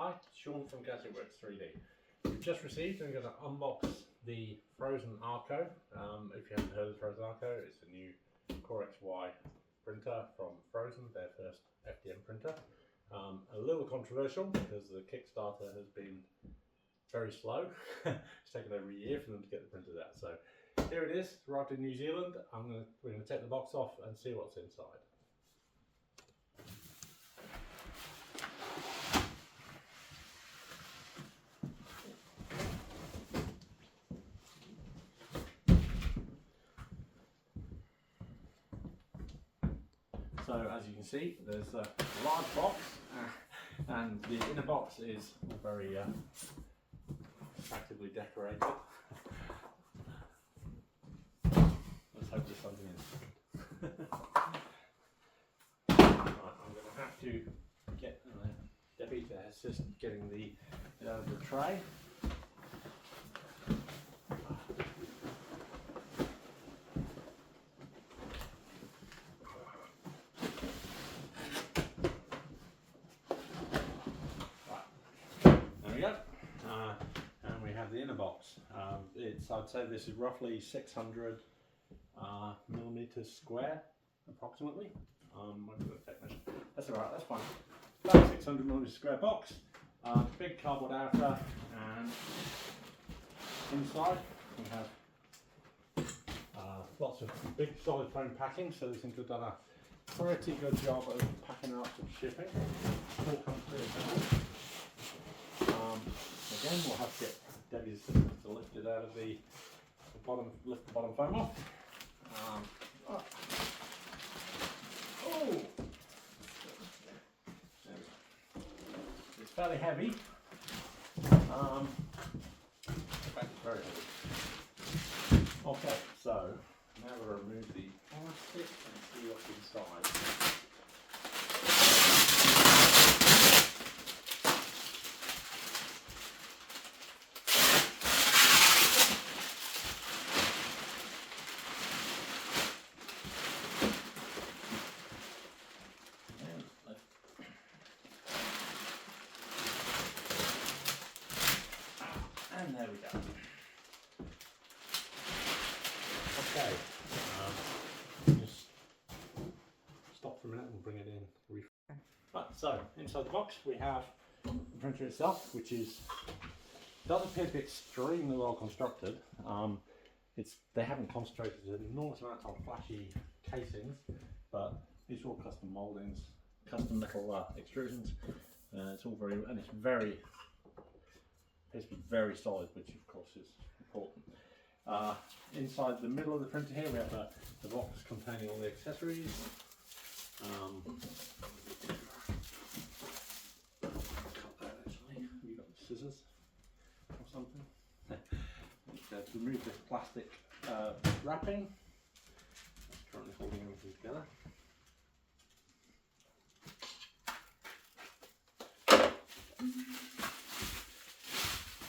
Hi, Sean from Gadgetworks 3D. We've just received and going to unbox the Phrozen Arco. If you haven't heard of Phrozen Arco, it's a new corexy printer from Prozen, their first FDM printer. A little controversial because the Kickstarter has been very slow. It's taken over a year for them to get the printers out. So here it is, arrived in New Zealand. We're going to take the box off and see what's inside. So as you can see, there's a large box, and the inner box is very attractively decorated. Let's hope there's something in. Right, I'm going to have to get Debbie to assist getting it out of the tray. And we have the inner box. I'd say this is roughly 600 millimeters square, approximately. That's alright, that's fine. About 600 millimeters square box. Big cardboard outer, and inside we have lots of big solid foam packing, so this seems to have done a pretty good job of packing up and shipping. All comes through. Again, we'll have to get Debbie's assistant to lift it out of the bottom, lift the bottom foam off. Oh! There we go. It's fairly heavy. In fact, it's very heavy. Okay, so now we'll remove the plastic and see what's inside. And there we go. Okay, just stop for a minute and bring it in. Right, so inside the box we have the printer itself, which does appear to be extremely well constructed. They haven't concentrated an enormous amount on flashy casings, but these are all custom mouldings, custom metal extrusions. It's all it's appears to be very solid, which of course is important. Inside the middle of the printer here we have the box containing all the accessories. Cut that actually. Have you got the scissors or something? To remove this plastic wrapping. That's currently holding everything together.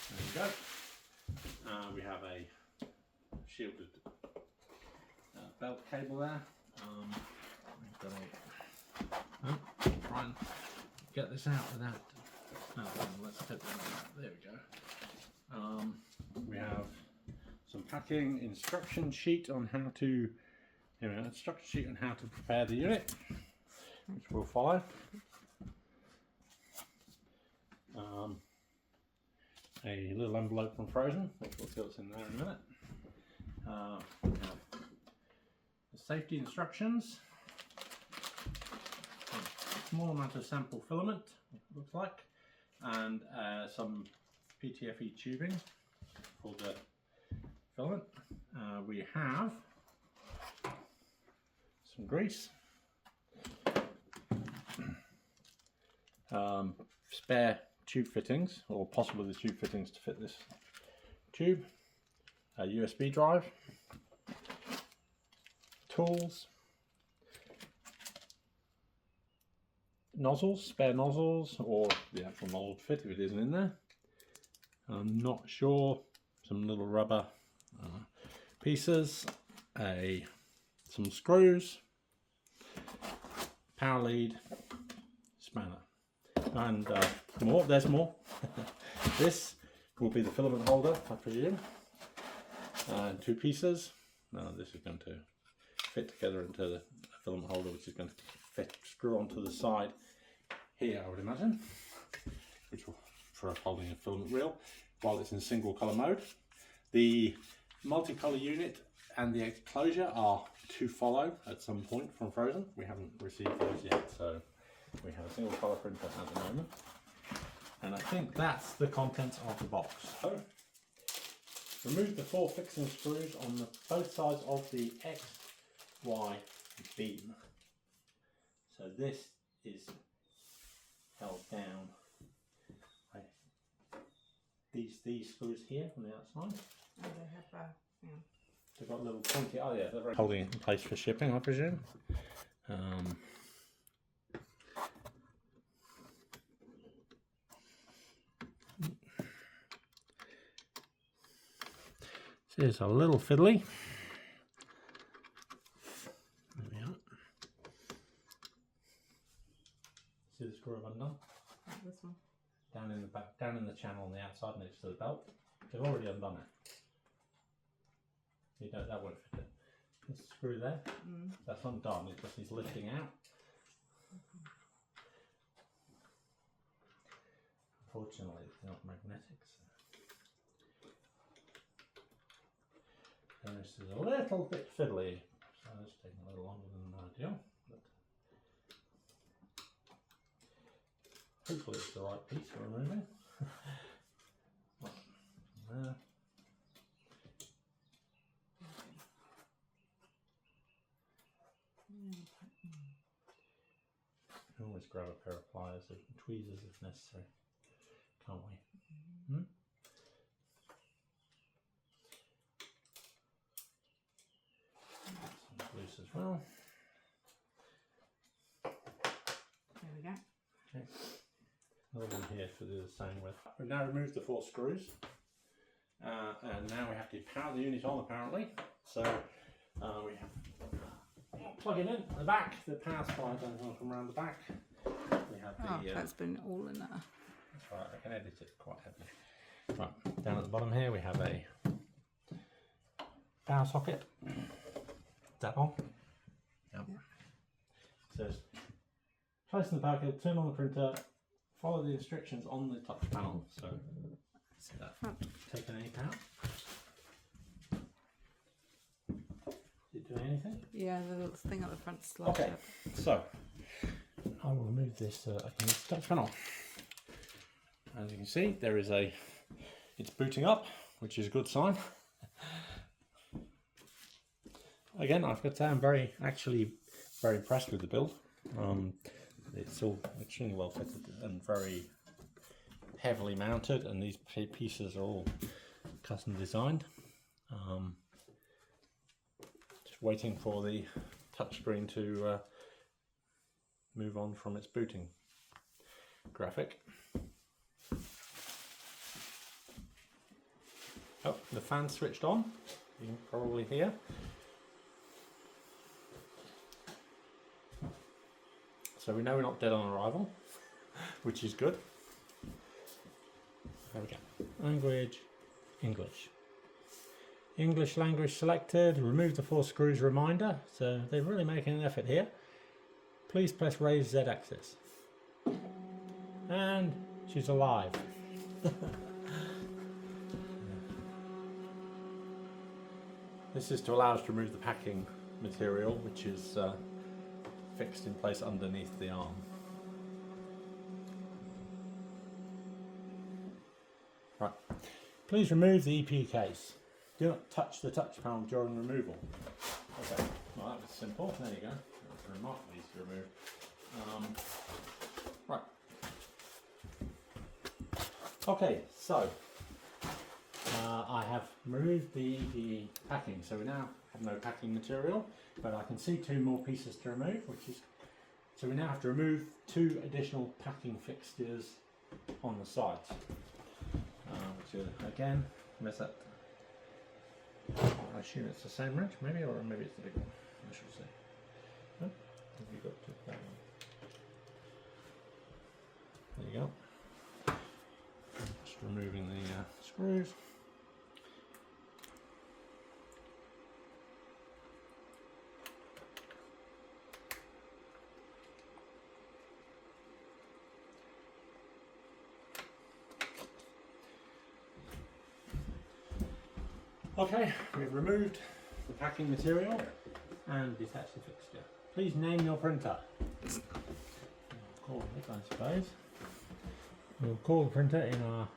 There we go. We have a shielded belt cable there. We've got try and get this out without. Let's take that out. There we go. We have some packing instruction sheet on how to prepare the unit, which we'll follow. A little envelope from Prozen, which we'll see what's in there in a minute. We have the safety instructions, a small amount of sample filament, it looks like, and some PTFE tubing for the filament. We have some grease, spare tube fittings, or possibly the tube fittings to fit this tube, a USB drive, tools, nozzles, spare nozzles, or the actual nozzle to fit if it isn't in there. I'm not sure. Some little rubber pieces, some screws, power lead, spanner. And there's more. This will be the filament holder, I presume. And 2 pieces. Now this is going to fit together into the filament holder, which is going to screw onto the side here, I would imagine, which will for holding a filament reel while it's in single colour mode. The multicolour unit and the enclosure are to follow at some point from Prozen. We haven't received those yet, so we have a single colour printer at the moment. And I think that's the contents of the box. So, remove the 4 fixing screws on both sides of the XY beam. So this is held down by these screws here on the outside. Oh, they have yeah. They've got little pointy, oh yeah, they're very holding it in place for shipping, I presume. So it's a little fiddly. There we are. See the screw I've undone? This one. Down in the back, down in the channel on the outside next to the belt. They've already undone it. You know, that won't fit it. This screw there, that's undone, it just needs lifting out. Unfortunately, it's not magnetic. So. And this is a little bit fiddly, so it's taking a little longer than ideal. But hopefully it's the right piece for removing. There. We can always grab a pair of pliers and tweezers if necessary, can't we? Some loose as well. There we go. Okay. Another one here to do the same with. We've now removed the 4 screws. And now we have to power the unit on apparently. So we have plug it in at the back, the power supply doesn't want to come around the back. We have the that's been all in there. That's right, I can edit it quite heavily. Right, down at the bottom here we have a power socket. Is that on? Yep. Yeah. It says place in the power cable, turn on the printer, follow the instructions on the touch panel. So see that taking any power? Is it doing anything? Yeah, the little thing at the front slides. Okay, up. so I will remove this touch panel. As you can see, there is it's booting up, which is a good sign. Again, I've got to say I'm actually very impressed with the build. It's all extremely well fitted and very heavily mounted, and these pieces are all custom designed. Just waiting for the touchscreen to move on from its booting graphic. Oh, the fan's switched on, you can probably hear. So we know we're not dead on arrival, which is good. There we go. Language, English. English language selected. Remove the 4 screws reminder. So they're really making an effort here. Please press raise Z axis. And she's alive. This is to allow us to remove the packing material, which is fixed in place underneath the arm. Right. Please remove the EP case. Do not touch the touch panel during removal. Okay, well that was simple. There you go. That was remarkably easy to remove. Right. Okay, so I have removed the packing, so we now have no packing material, but I can see 2 more pieces to remove, so we now have to remove 2 additional packing fixtures on the sides, which are again, where's that? I assume it's the same wrench, maybe, or maybe it's the big one. I should say. No? Have you got to that one? There Okay, we've removed the packing material and detached the fixture. Please name your printer. Call it, I suppose. We'll call the printer in our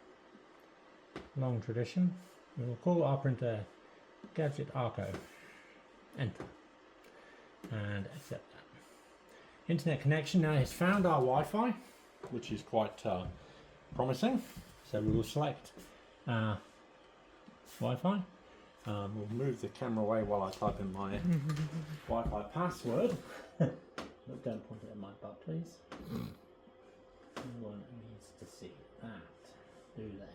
long tradition. We'll call our printer Gadget Arco. Enter. And accept that. Internet connection now has found our Wi-Fi, which is quite promising. So we will select Wi-Fi. We'll move the camera away while I type in my Wi-Fi password. Don't point it at my butt, please. No one needs to see that, do they?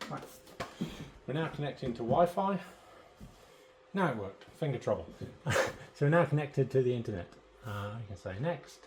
Right. We're now connecting to Wi-Fi. Now it worked. Finger trouble. So we're now connected to the internet. I can say next.